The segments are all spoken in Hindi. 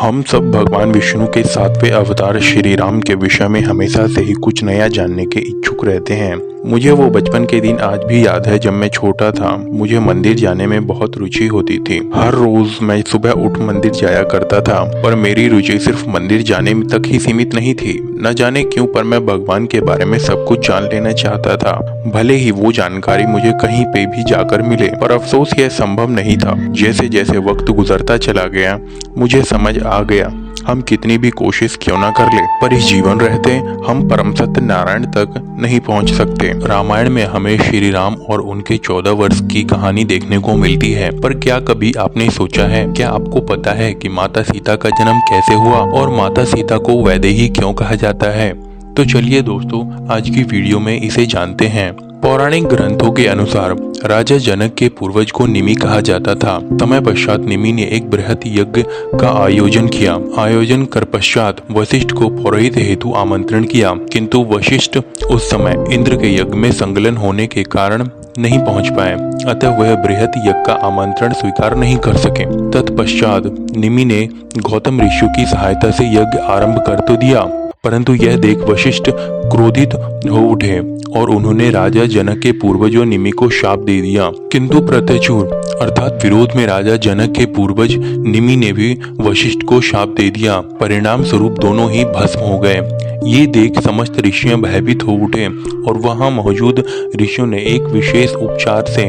हम सब भगवान विष्णु के 7वें अवतार श्री राम के विषय में हमेशा से ही कुछ नया जानने के इच्छुक रहते हैं। मुझे वो बचपन के दिन आज भी याद है जब मैं छोटा था। मुझे मंदिर जाने में बहुत रुचि होती थी। हर रोज मैं सुबह उठ मंदिर जाया करता था, पर मेरी रुचि सिर्फ मंदिर जाने तक ही सीमित नहीं थी। न जाने क्यों, पर मैं भगवान के बारे में सब कुछ जान लेना चाहता था, भले ही वो जानकारी मुझे कहीं पे भी जाकर मिले। पर अफसोस यह संभव नहीं था। जैसे जैसे वक्त गुजरता चला गया, मुझे समझ आ गया हम कितनी भी कोशिश क्यों ना कर ले, पर इस जीवन रहते हम परम सत्य नारायण तक नहीं पहुंच सकते। रामायण में हमें श्री राम और उनके 14 वर्ष की कहानी देखने को मिलती है, पर क्या कभी आपने सोचा है, क्या आपको पता है कि माता सीता का जन्म कैसे हुआ और माता सीता को वैदेही क्यों कहा जाता है? तो चलिए दोस्तों, आज की वीडियो में इसे जानते हैं। पौराणिक ग्रंथों के अनुसार राजा जनक के पूर्वज को निमि कहा जाता था। समय पश्चात निमि ने एक बृहत यज्ञ का आयोजन किया। आयोजन कर पश्चात वशिष्ठ को पौरोहित हेतु आमंत्रण किया, किंतु वशिष्ठ उस समय इंद्र के यज्ञ में संलग्न होने के कारण नहीं पहुंच पाए, अतः वह बृहत यज्ञ का आमंत्रण स्वीकार नहीं कर सके। तत्पश्चात निमि ने गौतम ऋषि की सहायता से यज्ञ आरंभ कर तो दिया, परंतु यह देख वशिष्ठ क्रोधित हो उठे और उन्होंने राजा जनक के पूर्वजों निमि को शाप दे दिया। किंतु प्रत्यचूर अर्थात विरोध में राजा जनक के पूर्वज निमि ने भी वशिष्ठ को शाप दे दिया। परिणाम स्वरूप दोनों ही भस्म हो गए। ये देख समस्त ऋषियां भयभीत हो उठे और वहां मौजूद ऋषियों ने एक विशेष उपचार से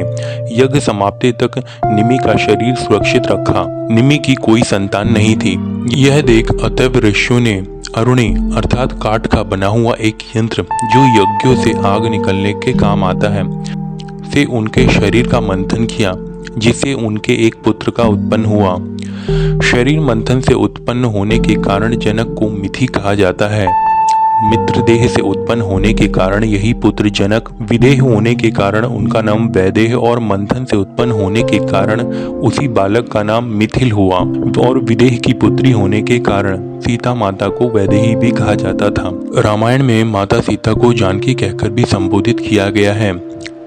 यज्ञ समाप्ति तक निमि का शरीर सुरक्षित रखा। निमि की कोई संतान नहीं थी। यह देख अतएव ऋषियों ने अरुणी अर्थात काठ का बना हुआ एक यंत्र जो यज्ञों से आग निकलने के काम आता है से उनके शरीर का मंथन किया, जिससे उनके एक पुत्र का उत्पन्न हुआ। शरीर मंथन से उत्पन्न होने के कारण जनक को मिथि कहा जाता है। मित्र देह से उत्पन्न होने के कारण यही पुत्र जनक, विदेह होने के कारण उनका नाम वैदेह और मंथन से उत्पन्न होने के कारण उसी बालक का नाम मिथिल हुआ और विदेह की पुत्री होने के कारण सीता माता को वैदेही भी कहा जाता था। रामायण में माता सीता को जानकी कहकर भी संबोधित किया गया है।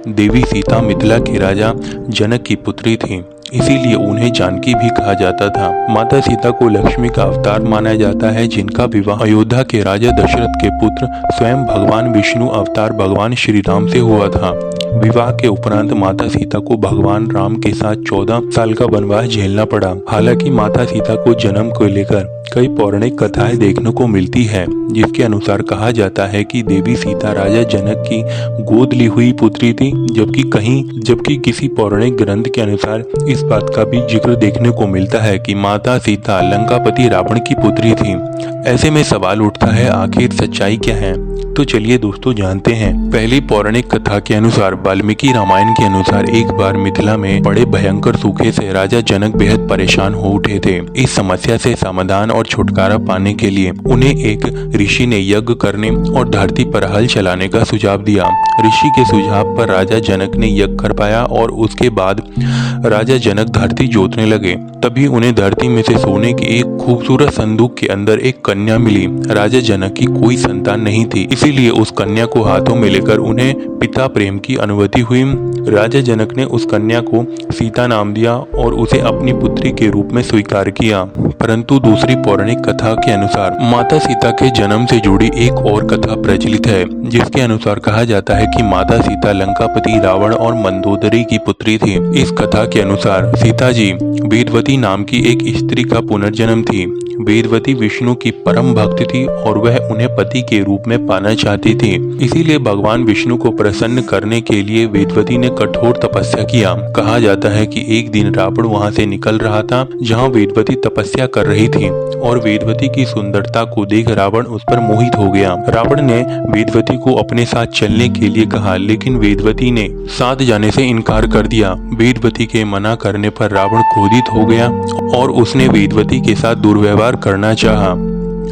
देवी सीता मिथिला के राजा जनक की पुत्री थी, इसीलिए उन्हें जानकी भी कहा जाता था। माता सीता को लक्ष्मी का अवतार माना जाता है, जिनका विवाह अयोध्या के राजा दशरथ के पुत्र स्वयं भगवान विष्णु अवतार भगवान श्री राम से हुआ था। विवाह के उपरांत माता सीता को भगवान राम के साथ 14 साल का वनवास झेलना पड़ा। हालांकि माता सीता को जन्म को लेकर कई पौराणिक कथाएं देखने को मिलती है, जिसके अनुसार कहा जाता है कि देवी सीता राजा जनक की गोद ली हुई पुत्री थी, जबकि किसी पौराणिक ग्रंथ के अनुसार इस बात का भी जिक्र देखने को मिलता है कि माता सीता लंकापति रावण की पुत्री थी। ऐसे में सवाल उठता है, आखिर सच्चाई क्या है? तो चलिए दोस्तों जानते हैं। पहली पौराणिक कथा के अनुसार वाल्मीकि रामायण के अनुसार एक बार मिथिला में बड़े भयंकर सूखे से राजा जनक बेहद परेशान हो उठे थे। इस समस्या से समाधान और छुटकारा पाने के लिए उन्हें एक ऋषि ने यज्ञ करने और धरती पर हल चलाने का सुझाव दिया। ऋषि के सुझाव पर राजा जनक ने यज्ञ कर पाया और उसके बाद राजा जनक धरती जोतने लगे। तभी उन्हें धरती में से सोने की एक खूबसूरत संदूक के अंदर एक कन्या मिली। राजा जनक की कोई संतान नहीं थी, इसीलिए उस कन्या को हाथों में लेकर उन्हें पिता प्रेम की अनुभूति हुई। राजा जनक ने उस कन्या को सीता नाम दिया और उसे अपनी पुत्री के रूप में स्वीकार किया। परंतु दूसरी पौराणिक कथा के अनुसार माता सीता के जन्म से जुड़ी एक और कथा प्रचलित है, जिसके अनुसार कहा जाता है कि माता सीता लंकापति रावण और मंदोदरी की पुत्री थी। इस कथा के अनुसार सीता जी वेदवती नाम की एक स्त्री का पुनर्जन्म थी। वेदवती विष्णु की परम भक्त थी और वह उन्हें पति के रूप में पाना चाहती थी। इसीलिए भगवान विष्णु को प्रसन्न करने के लिए वेदवती ने कठोर तपस्या किया। कहा जाता है कि एक दिन रावण वहां से निकल रहा था जहां वेदवती तपस्या कर रही थी और वेदवती की सुंदरता को देख रावण उस पर मोहित हो गया। रावण ने वेदवती को अपने साथ चलने के लिए कहा, लेकिन वेदवती ने साथ जाने से इनकार कर दिया। वेदवती के मना करने पर रावण क्रोधित हो गया और उसने वेदवती के साथ दुर्व्यवहार करना चाहा।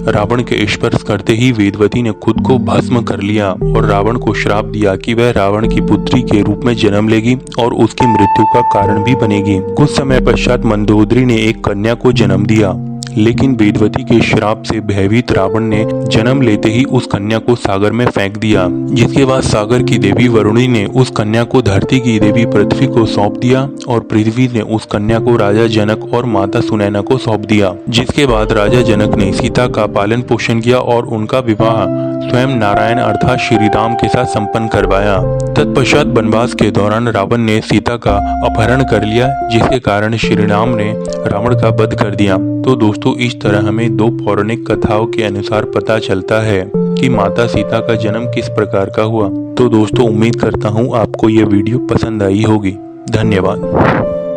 रावण के स्पर्श करते ही वेदवती ने खुद को भस्म कर लिया और रावण को श्राप दिया कि वह रावण की पुत्री के रूप में जन्म लेगी और उसकी मृत्यु का कारण भी बनेगी। कुछ समय पश्चात मंदोदरी ने एक कन्या को जन्म दिया। लेकिन वेदवती के श्राप से भयभीत रावण ने जन्म लेते ही उस कन्या को सागर में फेंक दिया, जिसके बाद सागर की देवी वरुणी ने उस कन्या को धरती की देवी पृथ्वी को सौंप दिया और पृथ्वी ने उस कन्या को राजा जनक और माता सुनैना को सौंप दिया। जिसके बाद राजा जनक ने सीता का पालन पोषण किया और उनका विवाह स्वयं नारायण अर्थात श्री राम के साथ संपन्न करवाया। तत्पश्चात वनवास के दौरान रावण ने सीता का अपहरण कर लिया, जिसके कारण श्री राम ने रावण का वध कर दिया। तो दोस्तों, इस तरह हमें दो पौराणिक कथाओं के अनुसार पता चलता है कि माता सीता का जन्म किस प्रकार का हुआ। तो दोस्तों, उम्मीद करता हूँ आपको ये वीडियो पसंद आई होगी। धन्यवाद।